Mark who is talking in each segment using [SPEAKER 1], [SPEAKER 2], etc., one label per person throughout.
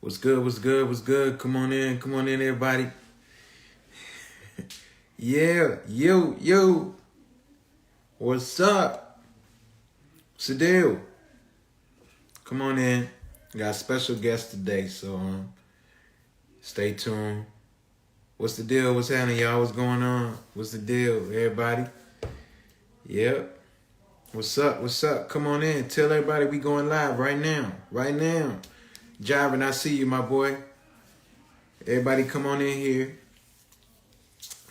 [SPEAKER 1] What's good? What's good? What's good? Come on in. Come on in, everybody. Yeah, yo. What's up? What's the deal? Come on in. Got a special guest today, so stay tuned. What's the deal? What's happening, y'all? What's going on? What's the deal, everybody? Yep. What's up? What's up? Come on in. Tell everybody we going live right now. Right now. Jor'Dan, I see you, my boy. Everybody come on in here.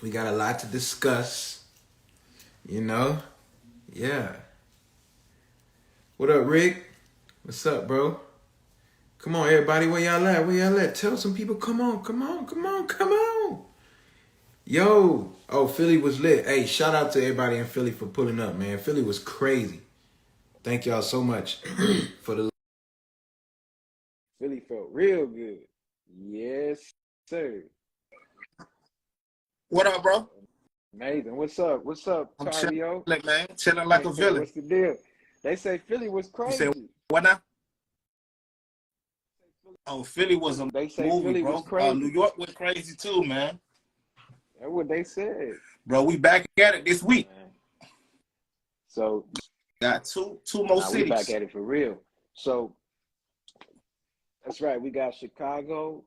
[SPEAKER 1] We got a lot to discuss. You know? Yeah. What up, Rick? What's up, bro? Come on, everybody. Where y'all at? Where y'all at? Tell some people, come on. Yo. Oh, Philly was lit. Hey, shout out to everybody in Philly for pulling up, man. Philly was crazy. Thank y'all so much for the... Philly felt real good. Yes, sir.
[SPEAKER 2] What up, bro?
[SPEAKER 1] Amazing. What's up? What's up,
[SPEAKER 2] I'm
[SPEAKER 1] Tario?
[SPEAKER 2] chilling, man. Chilling like a villain.
[SPEAKER 1] What's the deal? They say Philly was
[SPEAKER 2] You
[SPEAKER 1] crazy.
[SPEAKER 2] say what now? Oh, Philly was a
[SPEAKER 1] They say
[SPEAKER 2] movie,
[SPEAKER 1] Philly
[SPEAKER 2] bro.
[SPEAKER 1] was crazy.
[SPEAKER 2] New York went crazy too, man.
[SPEAKER 1] That's what they said.
[SPEAKER 2] Bro, we back at it this week.
[SPEAKER 1] Man. So
[SPEAKER 2] Got two more cities.
[SPEAKER 1] We back at it for real. So that's right. We got Chicago.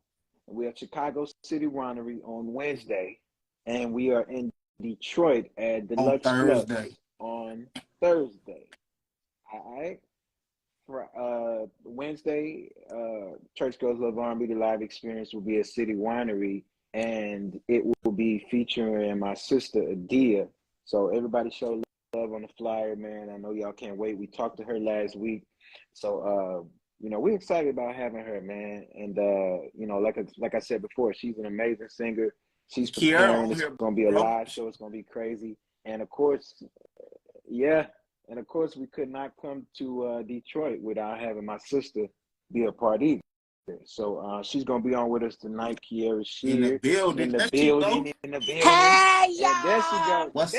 [SPEAKER 1] We have Chicago City Winery on Wednesday, and we are in Detroit at Deluxx
[SPEAKER 2] on Thursday.
[SPEAKER 1] On Thursday. All right. For Wednesday, Church Girls Love R&B, the live experience will be at City Winery, and it will be featuring my sister Adia. So everybody show love on the flyer, man. I know y'all can't wait. We talked to her last week, so we're excited about having her, man. And like I said before, she's an amazing singer. She's preparing. It's gonna be a live show. It's gonna be crazy, and of course, yeah. And of course, we could not come to Detroit without having my sister be a part either. So she's gonna be on with us tonight. Kierra, Sheard,
[SPEAKER 2] in the building.
[SPEAKER 1] In the building.
[SPEAKER 3] Hey, y'all.
[SPEAKER 1] There she go.
[SPEAKER 2] What's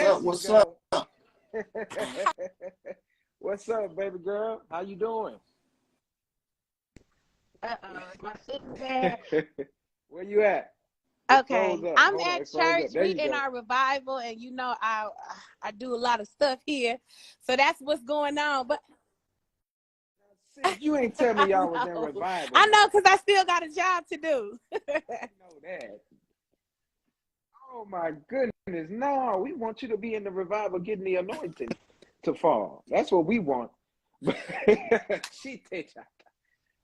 [SPEAKER 2] up?
[SPEAKER 1] What's up, baby girl? How you doing?
[SPEAKER 3] My sister's there.
[SPEAKER 1] Where you at?
[SPEAKER 3] Okay, I'm at church. We in our revival, and I do a lot of stuff here, so that's what's going on. But
[SPEAKER 1] you ain't tell me y'all was in revival.
[SPEAKER 3] I know, because I still got a job to do.
[SPEAKER 1] I know that. Oh my goodness! No, we want you to be in the revival, getting the anointing to fall. That's what we want. She takes.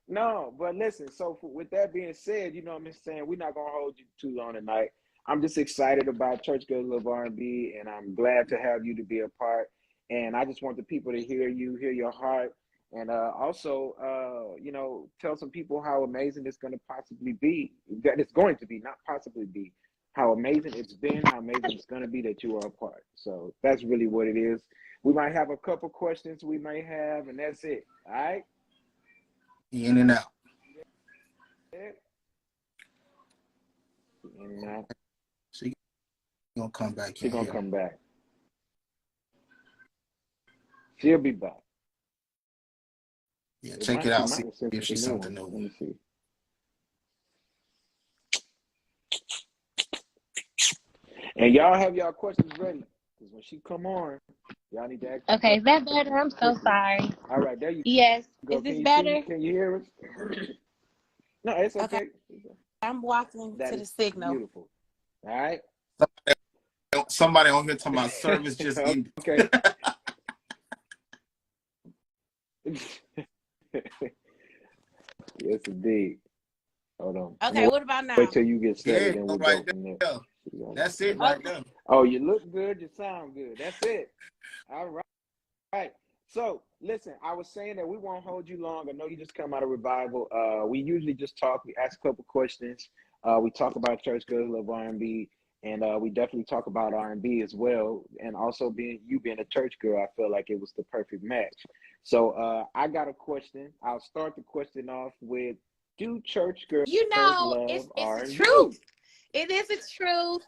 [SPEAKER 1] No, but listen, so with that being said, you know what I'm saying, we're not going to hold you too long tonight. I'm just excited about Church Girls Love R&B, and I'm glad to have you to be a part. And I just want the people to hear you, hear your heart, and also, tell some people how amazing it's going to possibly be. That it's going to be, not possibly be. How amazing it's been, how amazing it's going to be that you are a part. So that's really what it is. We might have a couple questions we may have, and that's it. All right?
[SPEAKER 2] In and out.
[SPEAKER 1] In and out.
[SPEAKER 2] She gonna come back.
[SPEAKER 1] She's gonna come back. She'll be back.
[SPEAKER 2] Yeah, check it out. See if she's something new.
[SPEAKER 1] Let me see. And y'all have y'all questions ready, because when she come on, y'all need to ask.
[SPEAKER 3] Okay, is that better? I'm so sorry.
[SPEAKER 1] All right, there you go.
[SPEAKER 3] Yes. Is this better?
[SPEAKER 1] Can you hear us? No, it's okay.
[SPEAKER 3] I'm walking to the signal.
[SPEAKER 1] Beautiful. All right.
[SPEAKER 2] Somebody on here talking about service just ended.
[SPEAKER 1] Okay. Yes, indeed. Hold on.
[SPEAKER 3] Okay, what about now?
[SPEAKER 1] Wait till you get started, and we'll
[SPEAKER 2] right
[SPEAKER 1] go from there.
[SPEAKER 2] That's it right there.
[SPEAKER 1] Oh, you look good. You sound good. That's it. All right. All right. So, listen, I was saying that we won't hold you long. I know you just come out of revival. We usually just talk. We ask a couple questions. We talk about Church Girls Love R&B, and we definitely talk about R&B as well. And also, being a church girl, I feel like it was the perfect match. So, I got a question. I'll start the question off with, do church girls love
[SPEAKER 3] it's
[SPEAKER 1] R&B?
[SPEAKER 3] the truth. It is the truth.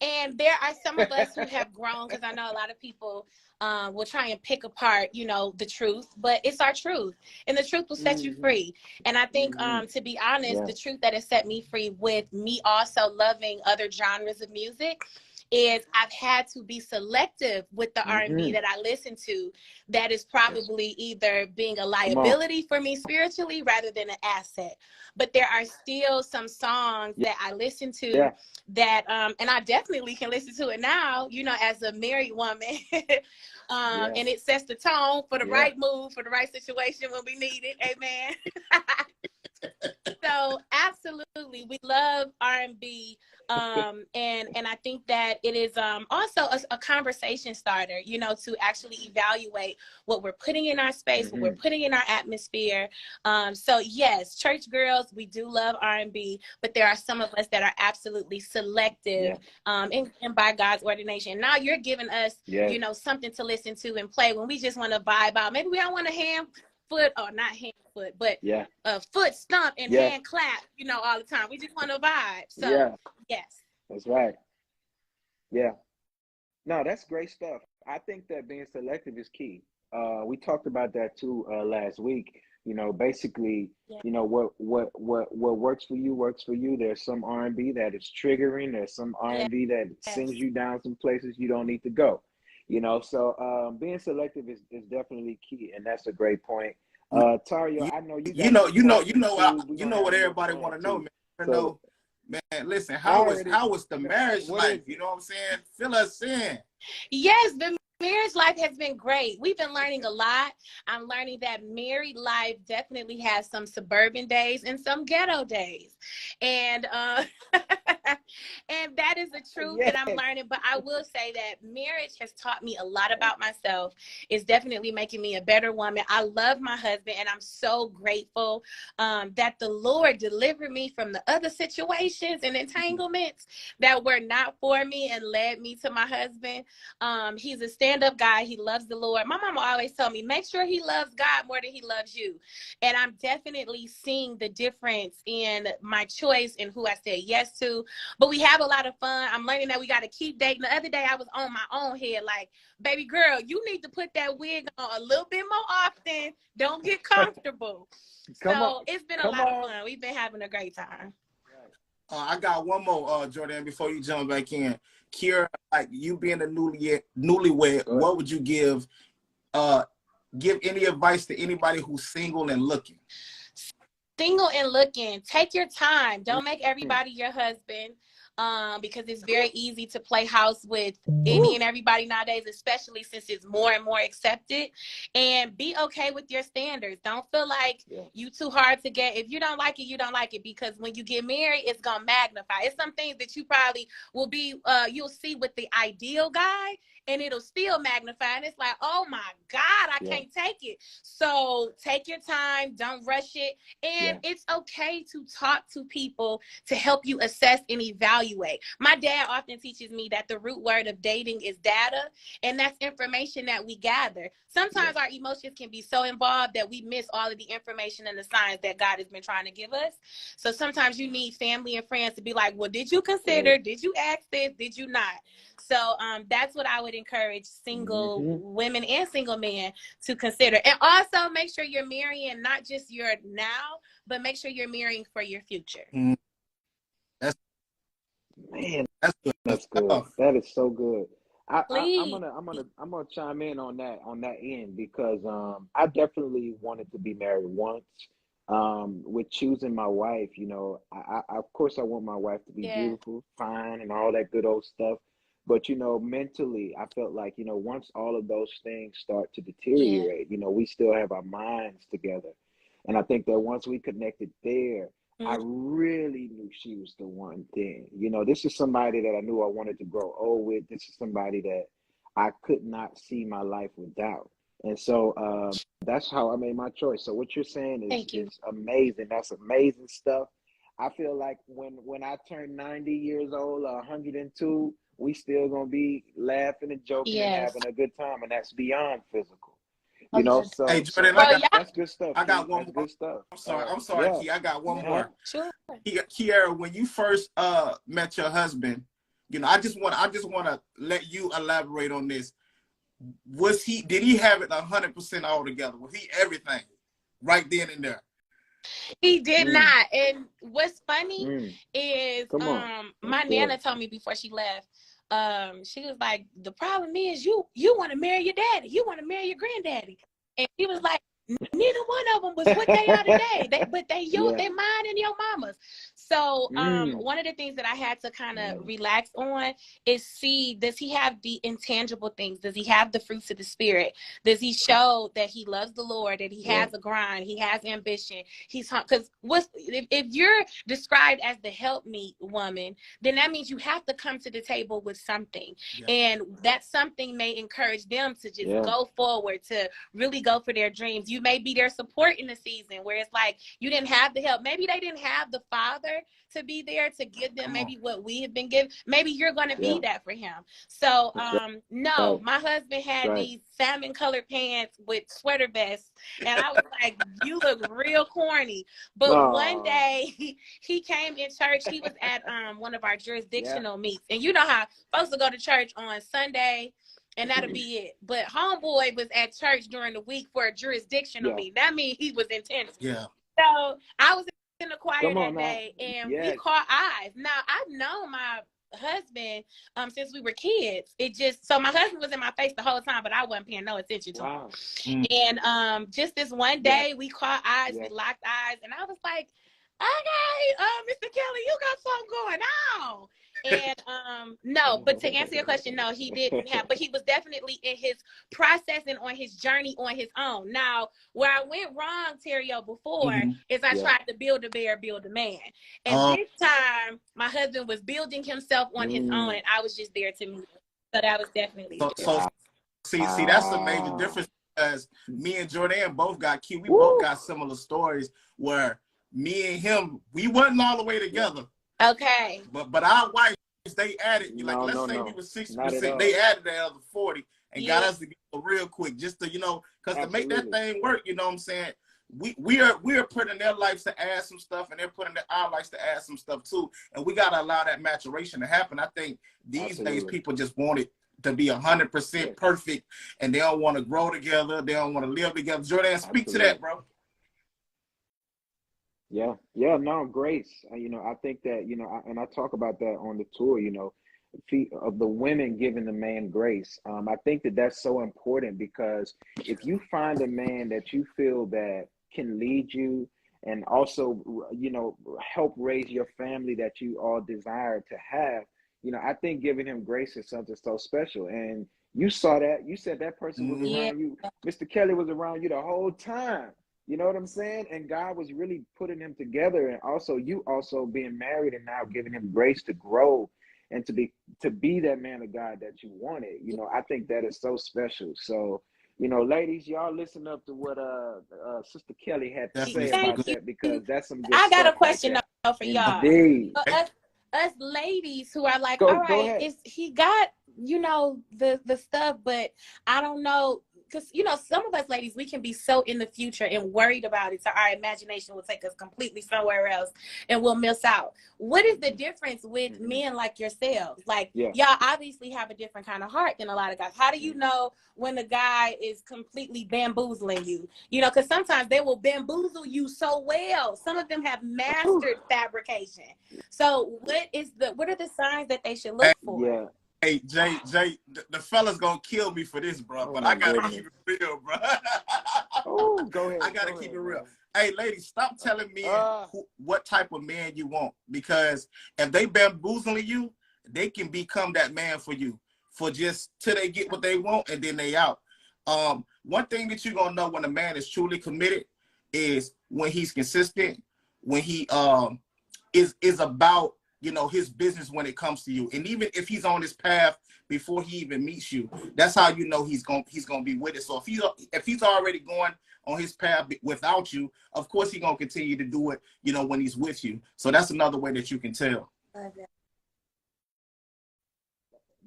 [SPEAKER 3] And there are some of us who have grown, because I know a lot of people will try and pick apart, you know, the truth, but it's our truth, and the truth will set you free. And I think, to be honest, the truth that has set me free with me also loving other genres of music is I've had to be selective with the R&B that I listen to that is probably either being a liability for me spiritually rather than an asset. But there are still some songs that I listen to that, and I definitely can listen to it now, you know, as a married woman. And it sets the tone for the right move, for the right situation when we need it. Amen. So absolutely, we love R&B, and I think that it is also a conversation starter, you know, to actually evaluate what we're putting in our space, what we're putting in our atmosphere. So yes, church girls, we do love R&B, but there are some of us that are absolutely selective, and by God's ordination. Now you're giving us, you know, something to listen to and play when we just want to vibe out. Maybe we don't want to foot, or not hand foot, but foot stomp and hand clap, you know, all the time. We just want to vibe. So yes,
[SPEAKER 4] that's right. No, that's great stuff. I think that being selective is key. We talked about that too last week. You know, basically, you know, what works for you works for you. There's some R&B that is triggering. There's some R&B that sends you down some places you don't need to go. You know, so being selective is definitely key, and that's a great point. Tario, I know
[SPEAKER 2] you know what everybody want to know, man. So, man, listen, how was the marriage life? You know what I'm saying? Fill us in.
[SPEAKER 3] Yes, the marriage life has been great. We've been learning a lot. I'm learning that married life definitely has some suburban days and some ghetto days. And and that is the truth that I'm learning. But I will say that marriage has taught me a lot about myself. It's definitely making me a better woman. I love my husband, and I'm so grateful that the Lord delivered me from the other situations and entanglements that were not for me and led me to my husband. He's a stand-up guy. He loves the Lord. My mama always told me, make sure he loves God more than he loves you. And I'm definitely seeing the difference in my choice and who I said yes to. But we have a lot of fun. I'm learning that we got to keep dating. The other day I was on my own head like, baby girl, you need to put that wig on a little bit more often. Don't get comfortable. So it's been a lot of fun. We've been having a great time.
[SPEAKER 2] I got one more, Jor'Dan, before you jump back in. Kierra, like you being a newlywed, what would you give any advice to anybody who's single and looking?
[SPEAKER 3] Single and looking, take your time. Don't make everybody your husband, because it's very easy to play house with any and everybody nowadays, especially since it's more and more accepted. And be okay with your standards. Don't feel like you too hard to get. If you don't like it, you don't like it, because when you get married, it's gonna magnify. It's some things that you probably will be you'll see with the ideal guy, and it'll still magnify, and it's like, oh my God, I can't take it. So take your time, don't rush it, and it's okay to talk to people to help you assess and evaluate. My dad often teaches me that the root word of dating is data, and that's information that we gather. Sometimes our emotions can be so involved that we miss all of the information and the signs that God has been trying to give us. So sometimes you need family and friends to be like, well, did you consider, did you ask this, did you not? So that's what I would encourage single women and single men to consider. And also make sure you're marrying not just your now, but make sure you're marrying for your future.
[SPEAKER 4] That's good. That is so good. I'm gonna chime in on that end, because I definitely wanted to be married once. With choosing my wife, you know, I of course I want my wife to be beautiful, fine, and all that good old stuff. But, you know, mentally, I felt like, you know, once all of those things start to deteriorate, you know, we still have our minds together. And I think that once we connected there, I really knew she was the one thing. You know, this is somebody that I knew I wanted to grow old with. This is somebody that I could not see my life without. And so that's how I made my choice. So what you're saying is amazing. That's amazing stuff. I feel like when I turn 90 years old, 102, we still gonna be laughing and joking and having a good time, and that's beyond physical. You know, so,
[SPEAKER 2] hey, Jor'Dan,
[SPEAKER 4] that's good stuff.
[SPEAKER 2] I got one more.
[SPEAKER 4] Good stuff.
[SPEAKER 2] I'm sorry, Key. I got one more.
[SPEAKER 3] Sure.
[SPEAKER 2] Kiara, when you first met your husband, You know, I just want to let you elaborate on this. Did he have it 100% all together? Was he everything right then and there?
[SPEAKER 3] He did not. And what's funny is my Nana told me before she left, she was like, the problem is you want to marry your daddy. You want to marry your granddaddy. And he was like, neither one of them was what they are today. But they mine and your mama's. So one of the things that I had to kind of relax on is see, does he have the intangible things? Does he have the fruits of the spirit? Does he show that he loves the Lord, that he has a grind, he has ambition? He's because if you're described as the helpmeet woman, then that means you have to come to the table with something. And that something may encourage them to just go forward, to really go for their dreams. You may be their support in the season where it's like you didn't have the help. Maybe they didn't have the father to be there to give them maybe what we have been given. Maybe you're going to be that for him. So no, my husband had these salmon colored pants with sweater vests, and I was like, you look real corny. But one day he came in church. He was at one of our jurisdictional meets, and you know how folks will go to church on Sunday and that'll be it. But homeboy was at church during the week for a jurisdictional meeting. That means he was intense. So I was in the choir that day, and we caught eyes. Now, I've known my husband since we were kids. So my husband was in my face the whole time, but I wasn't paying no attention to him. And just this one day, we caught eyes, we locked eyes, and I was like, okay, Mr. Kelly, you got something going on. And no, but to answer your question, no, he didn't have, but he was definitely in his process and on his journey on his own. Now, where I went wrong, Terrio, before is I tried to build a bear, build a man. And this time, my husband was building himself on his own, and I was just there to meet him. So that was definitely
[SPEAKER 2] see, that's the major difference, because me and Jor'Dan both got key. We both got similar stories where me and him, we wasn't all the way together.
[SPEAKER 3] Okay.
[SPEAKER 2] But our wives, they added, let's say we were 60%, they added that other 40 and got us together real quick, just to, because to make that thing work, you know what I'm saying? We are putting their lives to add some stuff, and they're putting our lives to add some stuff too. And we gotta allow that maturation to happen. I think these days people just want it to be 100% perfect, and they don't want to grow together, they don't want to live together. Jor'Dan, speak to that, bro.
[SPEAKER 4] No, grace. I think that, and I talk about that on the tour, of the women giving the man grace. I think that that's so important, because if you find a man that you feel that can lead you and also, help raise your family that you all desire to have, I think giving him grace is something so special. And you saw that. You said that person was around you. Mr. Kelly was around you the whole time. You know what I'm saying? And God was really putting him together, and also you also being married and now giving him grace to grow and to be that man of God that you wanted. I think that is so special. So, ladies, y'all listen up to what Sister Kelly had to say about that, because that's some good stuff.
[SPEAKER 3] I got a question for y'all.
[SPEAKER 4] Indeed.
[SPEAKER 3] Us ladies who are like, all right, he got, the stuff, but I don't know. Because, some of us ladies, we can be so in the future and worried about it, so our imagination will take us completely somewhere else and we'll miss out. What is the difference with men like yourselves? Like, y'all obviously have a different kind of heart than a lot of guys. How do you know when a guy is completely bamboozling you? Because sometimes they will bamboozle you so well. Some of them have mastered fabrication. So what are the signs that they should look for?
[SPEAKER 2] Hey, Jay, the fella's gonna kill me for this, bro. But I gotta keep it real, bro.
[SPEAKER 4] Go ahead.
[SPEAKER 2] I gotta keep it real. Hey, ladies, stop telling me what type of man you want, because if they bamboozling you, they can become that man for you for just till they get what they want, and then they out. One thing that you're gonna know when a man is truly committed is when he's consistent, when he is about his business when it comes to you. And even if he's on his path before he even meets you, that's how you know he's gonna be with it. So if he's already going on his path without you, of course he's gonna continue to do it, when he's with you. So that's another way that you can tell.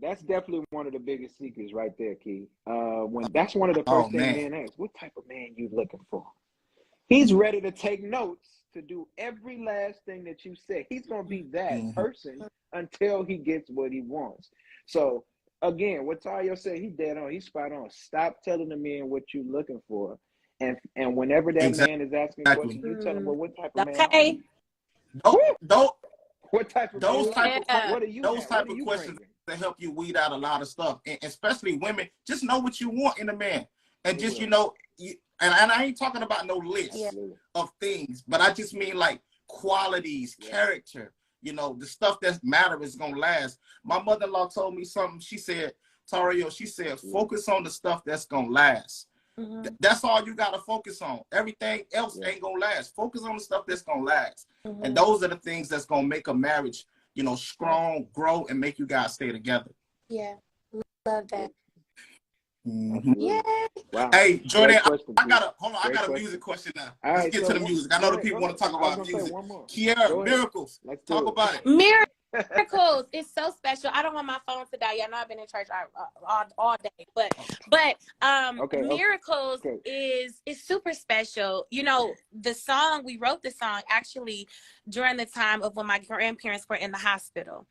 [SPEAKER 4] That's definitely one of the biggest secrets right there, Key. When that's one of the first things men ask, what type of man you looking for? He's ready to take notes to do every last thing that you said. He's going to be that
[SPEAKER 2] Mhm.
[SPEAKER 4] person until he gets what he wants. So again, what Tayo said, he dead on. He's spot on. Stop telling the man what you're looking for. And whenever that man is asking questions, you tell him, well, what type of man are
[SPEAKER 3] Okay.
[SPEAKER 4] you?
[SPEAKER 2] Don't
[SPEAKER 4] What type of man
[SPEAKER 2] those
[SPEAKER 4] are
[SPEAKER 2] type
[SPEAKER 4] you?
[SPEAKER 2] of
[SPEAKER 3] Yeah.
[SPEAKER 4] What do you
[SPEAKER 2] those
[SPEAKER 4] have?
[SPEAKER 2] type
[SPEAKER 4] What are
[SPEAKER 2] of
[SPEAKER 4] you
[SPEAKER 2] questions
[SPEAKER 4] bringing?
[SPEAKER 2] that help you weed out a lot of stuff, and especially women. Just know what you want in a man, and
[SPEAKER 4] It
[SPEAKER 2] just
[SPEAKER 4] will.
[SPEAKER 2] and I ain't talking about no list
[SPEAKER 4] Absolutely.
[SPEAKER 2] of things, but I just mean like qualities,
[SPEAKER 4] Yeah.
[SPEAKER 2] character. The stuff that matter is gonna last. My mother-in-law told me something. She said, Tario, she said, focus on the stuff that's gonna last. That's all you gotta focus on. Everything else ain't gonna last. Focus on the stuff that's gonna last. And those are the things that's gonna make a marriage, strong, grow, and make you guys stay together.
[SPEAKER 3] Yeah. Love that.
[SPEAKER 2] Mm-hmm.
[SPEAKER 3] Yeah.
[SPEAKER 4] Wow.
[SPEAKER 2] Hey, Jor'Dan, I
[SPEAKER 4] Hold
[SPEAKER 2] got
[SPEAKER 4] on.
[SPEAKER 2] I got a music question now.
[SPEAKER 4] All
[SPEAKER 2] Let's
[SPEAKER 4] right,
[SPEAKER 2] get
[SPEAKER 4] so
[SPEAKER 2] to the music. I know the people want to talk
[SPEAKER 4] I was
[SPEAKER 2] about
[SPEAKER 4] gonna say
[SPEAKER 2] music.
[SPEAKER 4] one more.
[SPEAKER 2] Kiara, Miracles.
[SPEAKER 4] Let's
[SPEAKER 2] talk
[SPEAKER 4] do it.
[SPEAKER 2] about it.
[SPEAKER 3] Miracles is so special. I don't want my phone to die. Y'all know I've been in church all day, but
[SPEAKER 4] Okay,
[SPEAKER 3] Miracles
[SPEAKER 4] okay.
[SPEAKER 3] is super special. The song, we wrote the song actually during the time of when my grandparents were in the hospital,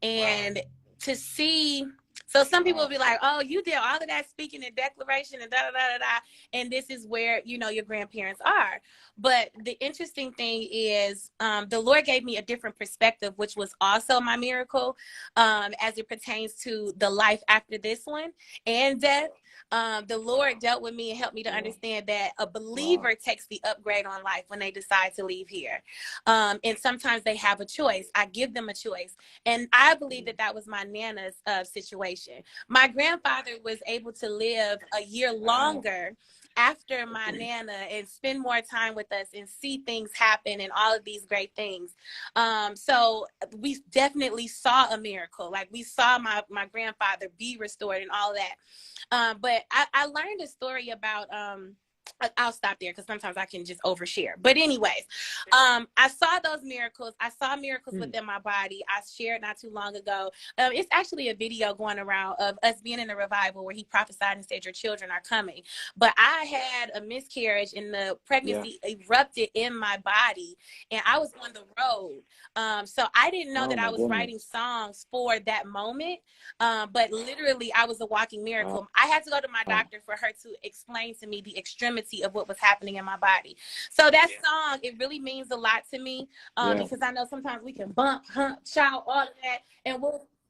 [SPEAKER 3] and to see. So some people will be like, "Oh, you did all of that speaking and declaration and da da da da da," and this is where your grandparents are. But the interesting thing is, the Lord gave me a different perspective, which was also my miracle, as it pertains to the life after this one and death. The Lord dealt with me and helped me to understand that a believer takes the upgrade on life when they decide to leave here. And sometimes they have a choice. I give them a choice. And I believe that was my Nana's situation. My grandfather was able to live a year longer after my Nana and spend more time with us and see things happen and all of these great things. So we definitely saw a miracle. Like we saw my grandfather be restored and all of that. But I learned a story about I'll stop there because sometimes I can just overshare. But anyways, I saw those miracles. I saw miracles within my body. I shared not too long ago. It's actually a video going around of us being in a revival where he prophesied and said, your children are coming. But I had a miscarriage and the pregnancy erupted in my body and I was on the road. So I didn't know that I was writing songs for that moment. But literally I was a walking miracle. I had to go to my doctor for her to explain to me the extremity of what was happening in my body. So that song, it really means a lot to me, because I know sometimes we can bump, hump, shout, all of that, and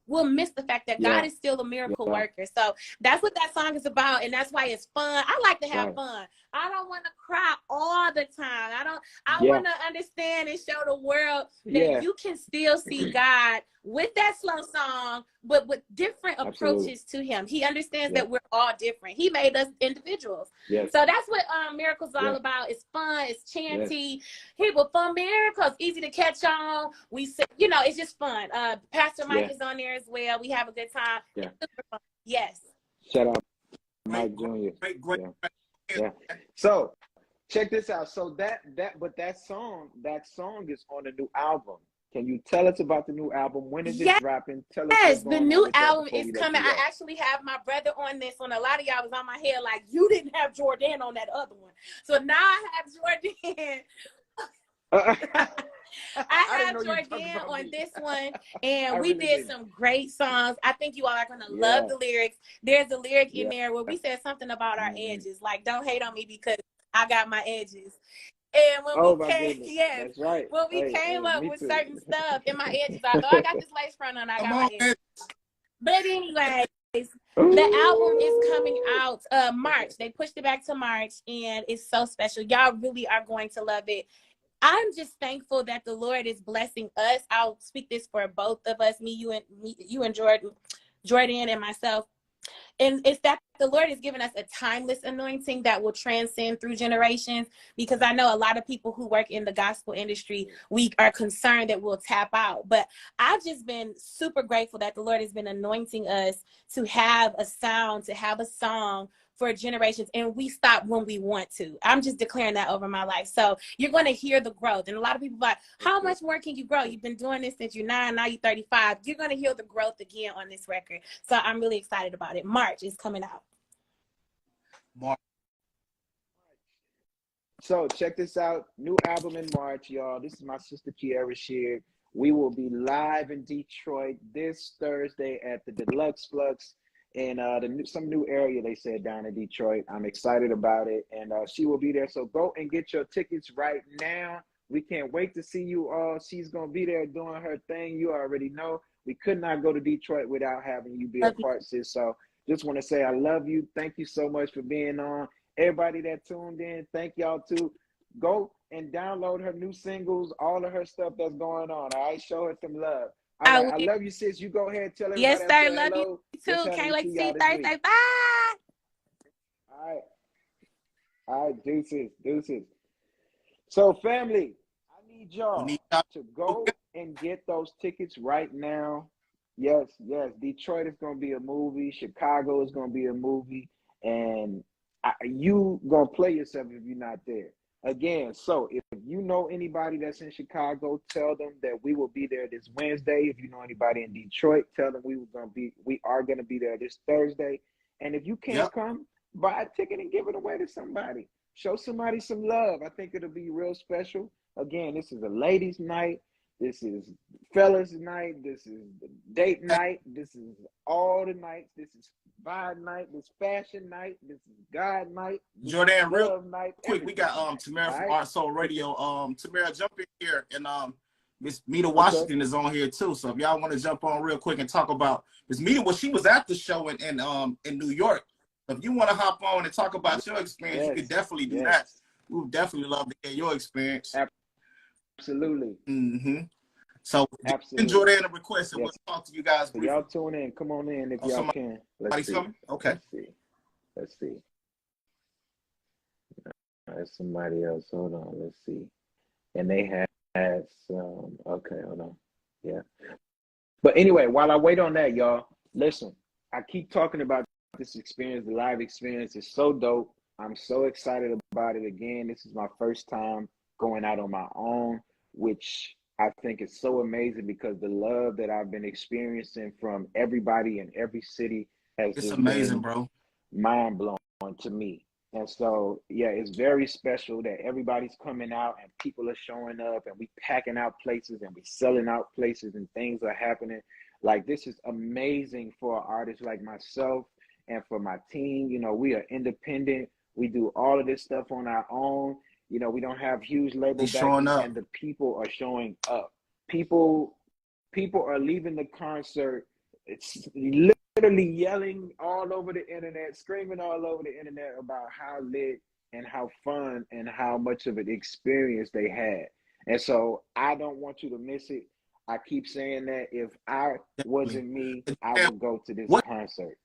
[SPEAKER 3] we'll miss the fact that God is still a miracle worker. So that's what that song is about, and that's why it's fun. I like to have fun. I don't want to cry all the time. I want to understand and show the world that you can still see God with that slow song, but with different approaches to him. He understands that we're all different. He made us individuals. So that's what Miracles is all about. It's fun. It's chanty. People fun miracles, easy to catch on. We say, it's just fun. Pastor Mike is on there as well. We have a good time. It's super fun. Yes.
[SPEAKER 4] Shout out Mike Jr.
[SPEAKER 2] Great.
[SPEAKER 4] Yeah. So check this out. So that song is on a new album. Can you tell us about the new album? When is it dropping? Tell us.
[SPEAKER 3] Yes, the new album is coming. I actually have my brother on this one. A lot of y'all was on my head like, you didn't have Jor'Dan on that other one. So now I have Jor'Dan. I have Jor'Dan on this one, and we did some great songs. I think you all are going to love the lyrics. There's a lyric in there where we said something about our edges. Like, don't hate on me because I got my edges. And when we came, when we came up with certain stuff in my edges, although I got this lace front on, I got my edges. But anyways, the album is coming out March. They pushed it back to March, and it's so special. Y'all really are going to love it. I'm just thankful that the Lord is blessing us. I'll speak this for both of us, you and Jor'Dan and myself. And it's that the Lord has given us a timeless anointing that will transcend through generations, because I know a lot of people who work in the gospel industry, we are concerned that we'll tap out. But I've just been super grateful that the Lord has been anointing us to have a sound, to have a song for generations, and we stop when we want to. I'm just declaring that over my life. So you're going to hear the growth. And a lot of people are like, how much more can you grow? You've been doing this since you're 9, now you're 35. You're going to hear the growth again on this record. So I'm really excited about it. March is coming out.
[SPEAKER 4] So check this out. New album in March, y'all. This is my sister Kiara Sheard. We will be live in Detroit this Thursday at the Deluxx Fluxx in some new area they said down in Detroit. I'm excited about it, and she will be there. So go and get your tickets right now. We can't wait to see you all. She's gonna be there doing her thing. You already know. We could not go to Detroit without having you be a part, sis. So just want to say I love you. Thank you so much for being on. Everybody that tuned in, thank y'all too. Go and download her new singles, all of her stuff that's going on. All right, show her some love. All right, I love you, sis. You go ahead and tell everybody.
[SPEAKER 3] Yes, sir. Love
[SPEAKER 4] hello.
[SPEAKER 3] you too. Can't wait to see you Thursday. Bye.
[SPEAKER 4] All right, deuces. So, family, I need y'all to go and get those tickets right now. Yes. Detroit is going to be a movie. Chicago is going to be a movie. And you going to play yourself if you're not there. Again, so if you know anybody that's in Chicago, tell them that we will be there this Wednesday. If you know anybody in Detroit, tell them we are going to be there this Thursday. And if you can't come, buy a ticket and give it away to somebody. Show somebody some love. I think it'll be real special. Again, this is a ladies' night. This is fellas' night. This is date night. This is all the nights. This is vibe night. This fashion night. This is God night.
[SPEAKER 2] Jor'Dan, real
[SPEAKER 4] night.
[SPEAKER 2] Quick, we got Tamara from Art Soul Radio. Tamara, jump in here, and Miss Mita Washington is on here too. So if y'all want to jump on real quick and talk about Miss Mita, well, she was at the show in New York. If you want to hop on and talk about your experience, you could definitely do that. We would definitely love to hear your experience.
[SPEAKER 4] Absolutely.
[SPEAKER 2] So Jor'Dan a request, and we'll talk to you guys briefly.
[SPEAKER 4] Y'all tune in. Come on in if y'all can. Let's see.
[SPEAKER 2] Coming? Okay.
[SPEAKER 4] Let's see. There's somebody else. Hold on. Let's see. And they had some. Okay, hold on. Yeah. But anyway, while I wait on that, y'all, listen. I keep talking about this experience. The live experience is so dope. I'm so excited about it. Again, this is my first time going out on my own, which I think is so amazing because the love that I've been experiencing from everybody in every city has just
[SPEAKER 2] amazing,
[SPEAKER 4] been
[SPEAKER 2] bro.
[SPEAKER 4] Mind blowing to me. And so, yeah, it's very special that everybody's coming out and people are showing up and we packing out places and we selling out places and things are happening. Like, this is amazing for artists like myself and for my team. You know, we are independent. We do all of this stuff on our own. You know, we don't have huge label backing, and the people are showing up. People are leaving the concert. It's literally yelling all over the internet, screaming all over the internet about how lit and how fun and how much of an experience they had. And so I don't want you to miss it. I keep saying that if I wasn't me, I would go to this concert.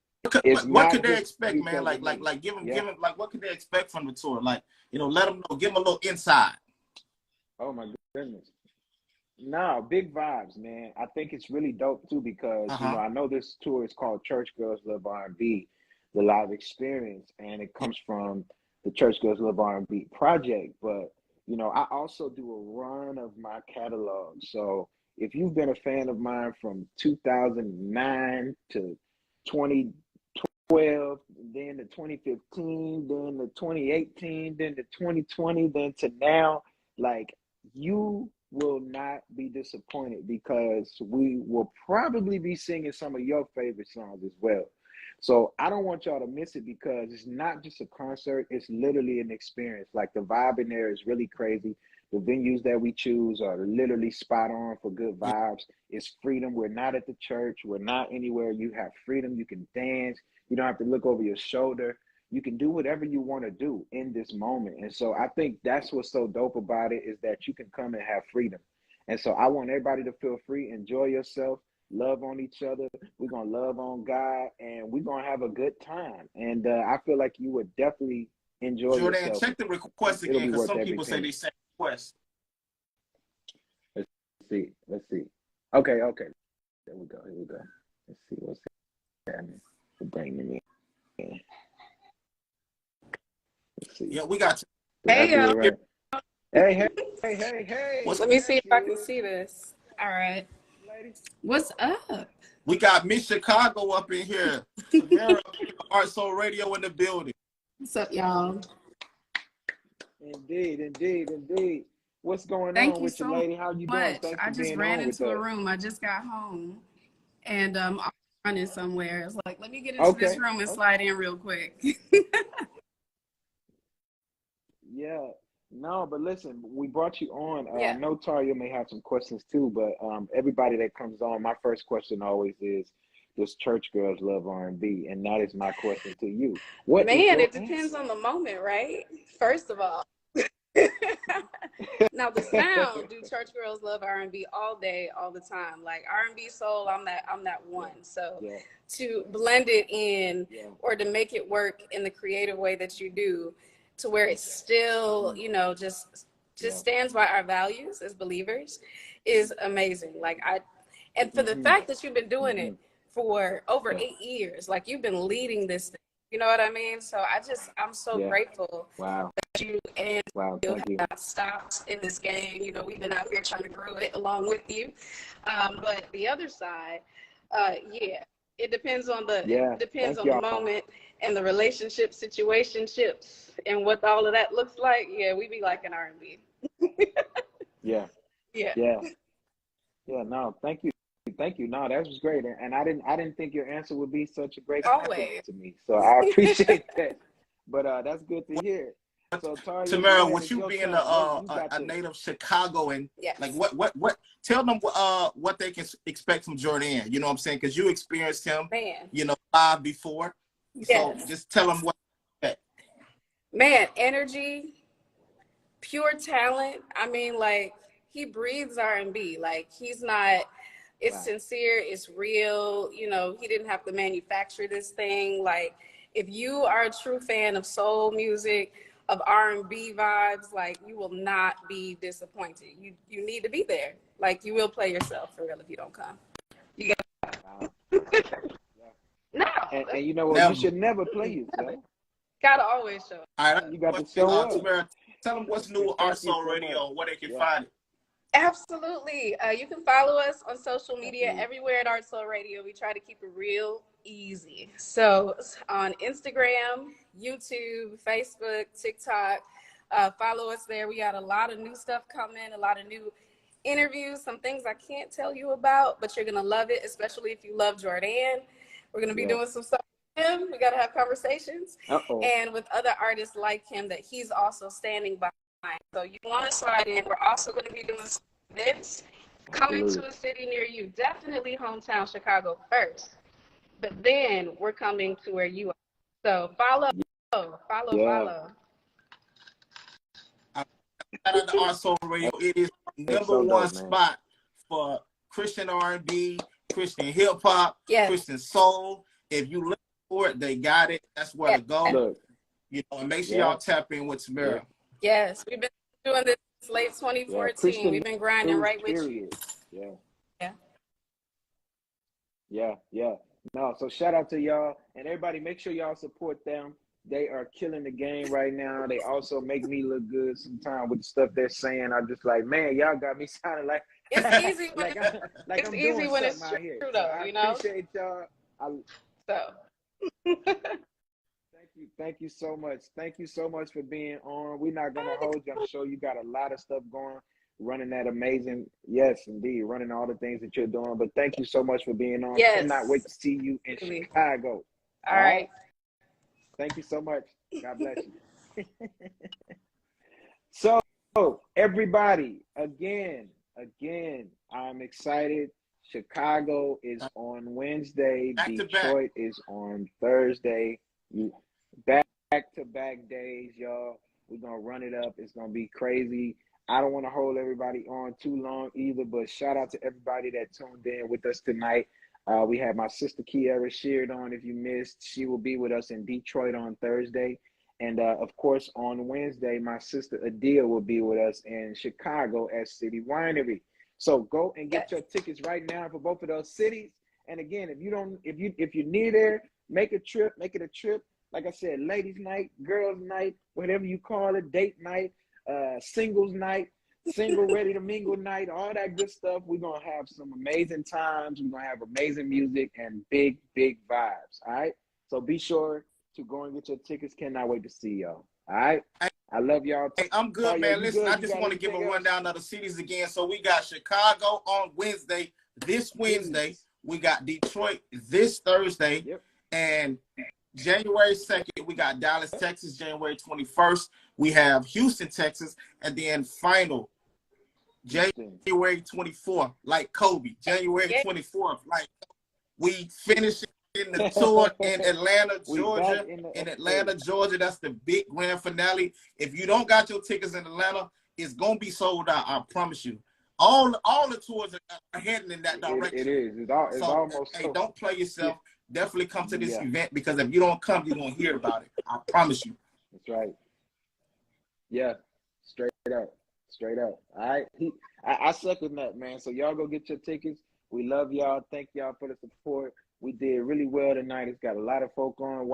[SPEAKER 2] What could they expect, man? Like, give them, like, what could they expect from the tour? Like, you know, let them know, give them a little inside.
[SPEAKER 4] Oh my goodness. No, big vibes, man. I think it's really dope too because you know, I know this tour is called Church Girls Love R&B, the live experience, and it comes from the Church Girls Love R&B project. But you know, I also do a run of my catalog. So if you've been a fan of mine from 2009 to 2012, then to 2015, then to 2018, then to 2020, then to now, like, you will not be disappointed because we will probably be singing some of your favorite songs as well. So I don't want y'all to miss it because it's not just a concert, it's literally an experience. Like, the vibe in there is really crazy. The venues that we choose are literally spot on for good vibes. It's freedom. We're not at the church. We're not anywhere. You have freedom. You can dance. You don't have to look over your shoulder. You can do whatever you want to do in this moment. And so I think that's what's so dope about it is that you can come and have freedom. And so I want everybody to feel free, enjoy yourself, love on each other. We're going to love on God, and we're going to have a good time. And I feel like you would definitely enjoy yourself.
[SPEAKER 2] Jor'Dan, check the request again because some people say they sent requests.
[SPEAKER 4] Let's see. Okay. There we go. Let's see what's happening. Bring me in.
[SPEAKER 2] Yeah, we got
[SPEAKER 5] you. Hey, y'all.
[SPEAKER 4] Right? Hey.
[SPEAKER 5] Let me see if I can see this. All right. What's up?
[SPEAKER 2] We got Miss Chicago up in here. Art Soul Radio in the building.
[SPEAKER 5] What's up, y'all?
[SPEAKER 4] Indeed. What's going
[SPEAKER 5] Thank
[SPEAKER 4] on
[SPEAKER 5] you
[SPEAKER 4] with you,
[SPEAKER 5] so
[SPEAKER 4] lady? How you doing?
[SPEAKER 5] much.
[SPEAKER 4] Thanks
[SPEAKER 5] I
[SPEAKER 4] for
[SPEAKER 5] just
[SPEAKER 4] being
[SPEAKER 5] ran
[SPEAKER 4] on with
[SPEAKER 5] into a
[SPEAKER 4] us.
[SPEAKER 5] room. I just got home, and I was running somewhere. It's like, let me get into this
[SPEAKER 4] Okay.
[SPEAKER 5] room and slide in real quick.
[SPEAKER 4] Yeah. No, but listen, we brought you on. I
[SPEAKER 5] Yeah.
[SPEAKER 4] know Taria may have some questions too, but everybody that comes on, my first question always is, does church girls love R&B? And that is my question to you. What is
[SPEAKER 5] Man,
[SPEAKER 4] your
[SPEAKER 5] it depends
[SPEAKER 4] answer?
[SPEAKER 5] on the moment, right? First of all. Now the sound, do church girls love R&B all day, all the time? Like R&B soul, I'm that one. So
[SPEAKER 4] Yeah.
[SPEAKER 5] to blend it in
[SPEAKER 4] Yeah.
[SPEAKER 5] or to make it work in the creative way that you do, to where it still, just stands by our values as believers, is amazing. And for the fact that you've been doing it for over 8 years, like you've been leading this thing, you know what I mean? So I'm so grateful
[SPEAKER 4] Wow.
[SPEAKER 5] that you and
[SPEAKER 4] Wow.
[SPEAKER 5] you
[SPEAKER 4] Thank you.
[SPEAKER 5] have not stopped in this game. We've been out here trying to grow it along with you. But the other side, it depends on
[SPEAKER 4] Thank
[SPEAKER 5] the
[SPEAKER 4] y'all.
[SPEAKER 5] moment and the relationship situationships and what all of that looks like. Yeah, we be like an R&B.
[SPEAKER 4] Yeah.
[SPEAKER 5] Yeah.
[SPEAKER 4] No, thank you. No, that was great. And I didn't think your answer would be such a great compliment
[SPEAKER 5] Always.
[SPEAKER 4] to me. So I appreciate that. But that's good to hear. So Taria,
[SPEAKER 2] Tamara, with you being a native Chicago, and like what tell them what they can expect from Jor'Dan, you know what I'm saying? Because you experienced him, live before.
[SPEAKER 5] Yes.
[SPEAKER 2] So just tell them what.
[SPEAKER 5] Man, energy, pure talent. I mean, like he breathes R&B. Like he's not. It's sincere. It's real. He didn't have to manufacture this thing. Like if you are a true fan of soul music, of R&B vibes, like you will not be disappointed. You need to be there. Like you will play yourself for real if you don't come. You got no.
[SPEAKER 4] And you know what? You should never play yourself.
[SPEAKER 5] Gotta always show.
[SPEAKER 2] All right,
[SPEAKER 4] you got to show up.
[SPEAKER 2] Tamara, tell them what's new Art Soul Radio, where they can find it.
[SPEAKER 5] Absolutely. You can follow us on social media everywhere at Art Soul Radio. We try to keep it real easy. So on Instagram, YouTube, Facebook, TikTok, follow us there. We got a lot of new stuff coming, a lot of new interviews, some things I can't tell you about, but you're going to love it, especially if you love Jor'Dan. We're going to be doing some stuff with him. We got to have conversations. And with other artists like him that he's also standing by. So you want to slide in. We're also going to be doing some events coming to a city near you. Definitely hometown Chicago first, but then we're coming to where you are. So follow.
[SPEAKER 2] Shout out to Art Soul Radio. It is #1 spot for Christian R&B, Christian hip hop, Christian soul. If you look for it, they got it. That's where to go.
[SPEAKER 4] Look.
[SPEAKER 2] And make sure y'all tap in with Tamara.
[SPEAKER 5] Yes, we've been doing this since late 2014. We've been grinding right with you.
[SPEAKER 4] Yeah. No, so shout out to y'all and everybody. Make sure y'all support them. They are killing the game right now. They also make me look good sometimes with the stuff they're saying. I'm just like, man, y'all got me sounding like
[SPEAKER 5] it's easy when
[SPEAKER 4] I'm doing
[SPEAKER 5] when
[SPEAKER 4] something out here.
[SPEAKER 5] True,
[SPEAKER 4] So
[SPEAKER 5] though,
[SPEAKER 4] I appreciate y'all. Thank you so much. Thank you so much for being on. We're not gonna hold you. I'm sure you got a lot of stuff going, running that amazing. Yes, indeed, running all the things that you're doing. But thank you so much for being on. Cannot wait to see you in Chicago.
[SPEAKER 5] All right.
[SPEAKER 4] Thank you so much. God bless you. So everybody, again, I'm excited. Chicago is on Wednesday. Detroit is on Thursday. Back-to-back days, y'all. We're going to run it up. It's going to be crazy. I don't want to hold everybody on too long either, but shout out to everybody that tuned in with us tonight. We had my sister Kiara Sheard on. If you missed, she will be with us in Detroit on Thursday. And, of course, on Wednesday, my sister Adia will be with us in Chicago at City Winery. So go and get your tickets right now for both of those cities. And again, if you're near there, make it a trip. Like I said, ladies' night, girls' night, whatever you call it, date night, singles night, single ready to mingle night, all that good stuff. We're going to have some amazing times. We're going to have amazing music and big, big vibes. All right. So be sure to go and get your tickets. Cannot wait to see y'all. All right. I love y'all.
[SPEAKER 2] Hey, I'm good,
[SPEAKER 4] Taya,
[SPEAKER 2] man.
[SPEAKER 4] you
[SPEAKER 2] Listen,
[SPEAKER 4] good?
[SPEAKER 2] I
[SPEAKER 4] You
[SPEAKER 2] just
[SPEAKER 4] got
[SPEAKER 2] want to give a
[SPEAKER 4] anything else?
[SPEAKER 2] rundown of the cities again. So we got Chicago on Wednesday, this Wednesday. We got Detroit this Thursday.
[SPEAKER 4] Yep.
[SPEAKER 2] And January 2nd, we got Dallas, Texas. January 21st, we have Houston, Texas. And then final, January 24th, like Kobe. January 24th, like we finish in the tour in Atlanta, Georgia. In Atlanta, Georgia, that's the big grand finale. If you don't got your tickets in Atlanta, it's gonna be sold out. I promise you. All the tours are heading in that direction.
[SPEAKER 4] It is. It's almost.
[SPEAKER 2] Hey, don't play yourself. Definitely come to this event, because if you don't come, you're gonna hear about it. I promise you.
[SPEAKER 4] That's right. Yeah, straight up. All right. I second that, man. So y'all go get your tickets. We love y'all. Thank y'all for the support. We did really well tonight. It's got a lot of folk on.